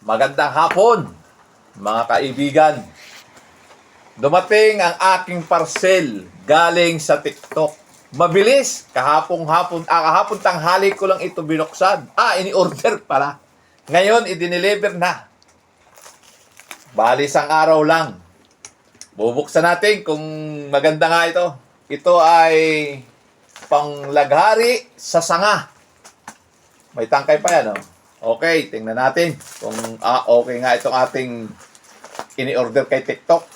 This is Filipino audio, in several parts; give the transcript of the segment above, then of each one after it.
Magandang hapon, mga kaibigan. Dumating ang aking parcel galing sa TikTok. Mabilis, kahapon tanghali ko lang ito binuksan. Ini-order pala. Ngayon, i-deliver na. Bali, isang araw lang. Bubuksan natin kung maganda nga ito. Ito ay panglaghari sa sanga. May tangkay pa yan, oh. Okay, tingnan natin kung okay nga itong ating ini-order kay TikTok.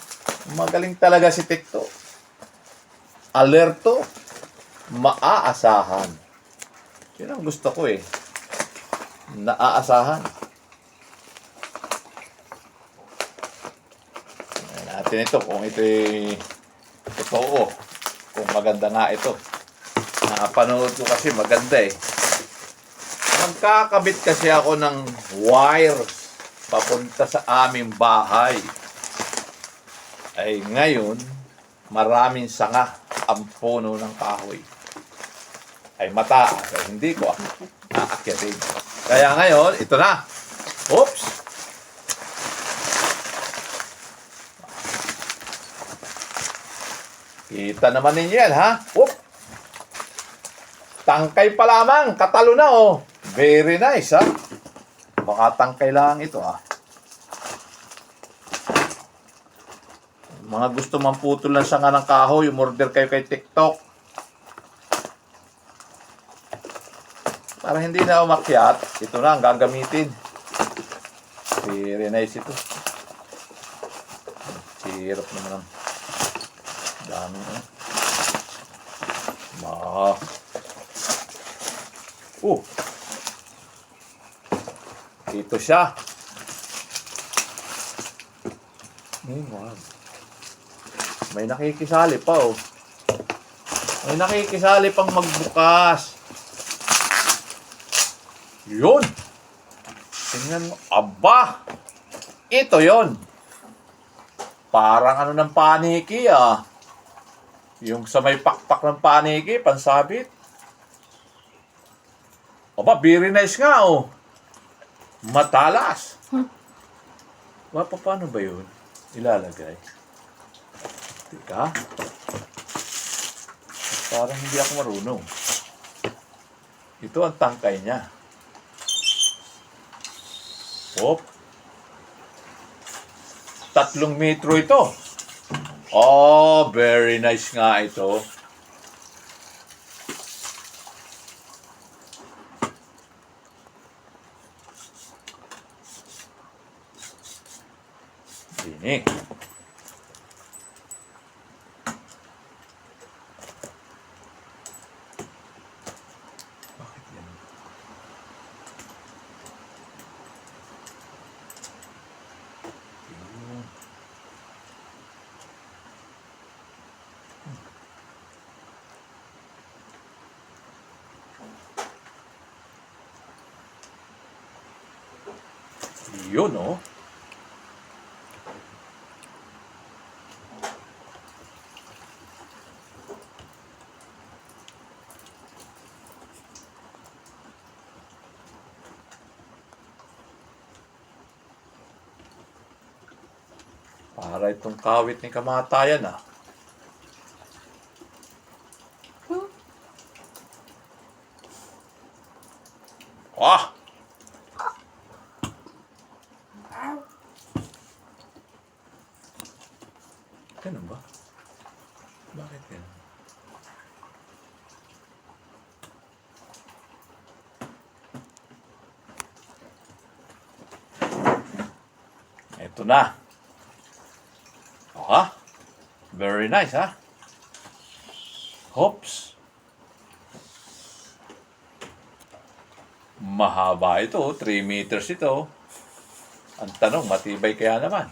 Magaling talaga si TikTok. Alerto, maaasahan. Yun ang gusto ko eh. Naaasahan. Tingnan natin ito kung ito'y totoo. Kung maganda nga ito. Nakapanood ko kasi maganda eh. Magkakabit kasi ako ng wires papunta sa aming bahay. Ay ngayon, maraming sanga ang puno ng kahoy. Ay mataas. Ay hindi ko aakyatin. Kaya ngayon, ito na. Oops! Kita naman ninyo yan, ha? Oops! Tangkay pa lamang. Katalo na, oh. Very nice, ha? Baka tangkay lang ito, ha? Mga gusto mamputol ng sanga ng kahoy, umorder kayo kay TikTok. Para hindi na umakyat, ito na ang gagamitin. Very nice ito. Sirap naman ang dami, Ito siya. Wow. May nakikisali pa, oh. May nakikisali pang magbukas. Yun. Tingnan mo. Aba! Ito yon. Parang ano ng paniki, ah. Yung sa may pakpak ng paniki, pansabit. Aba, very nice nga, oh. Matalas. Paano ba yun? Ilalagay. Teka. Parang hindi ako marunong. Ito ang tangkay niya. Hop. 3 metro ito. Oh, very nice nga ito. Ini. Bakit yan? Yun, oh. Para itong kawit ni kamatayan, ah. Ah! Ganun ba? Bakit ganun? Ito na. Ha? Very nice, ha? Hops. Mahaba ito, 3 meters ito. Ang tanong, matibay kaya naman?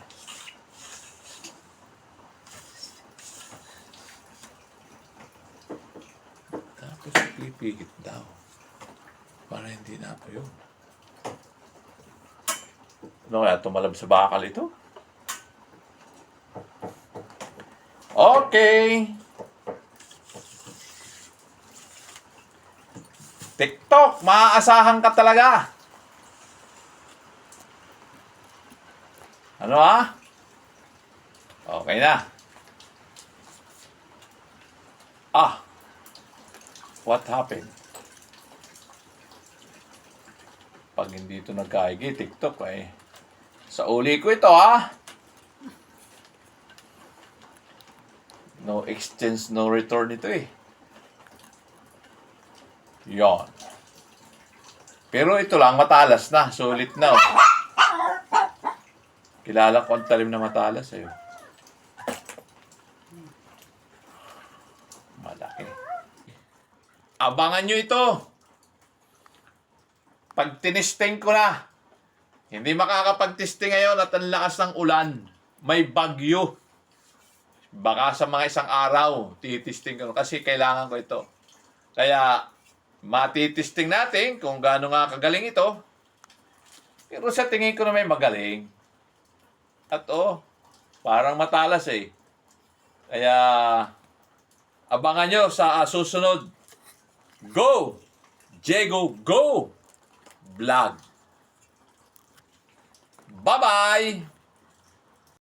Tapos pipigit daw. Para hindi na po yun. Ano kaya tumalab sa bakal ito? Okay. TikTok, maaasahan ka talaga. Ano ha? Okay na. What happened? Pag hindi ito nagkaigi, TikTok sa uli ko ito ha. No exchange, no return ito Yon. Pero ito lang, matalas na. Sulit na. Kilala ko ang talim na matalas Malaki. Abangan nyo ito. Pag tinisting ko na, hindi makakapag-testing ngayon at ang lakas ng ulan. May bagyo. Baka sa mga isang araw, titisting ko kasi kailangan ko ito. Kaya, matitisting natin kung gaano nga kagaling ito. Pero sa tingin ko na may magaling. At parang matalas Kaya, abangan nyo sa susunod. Go! Jego Go! Vlog. Bye-bye!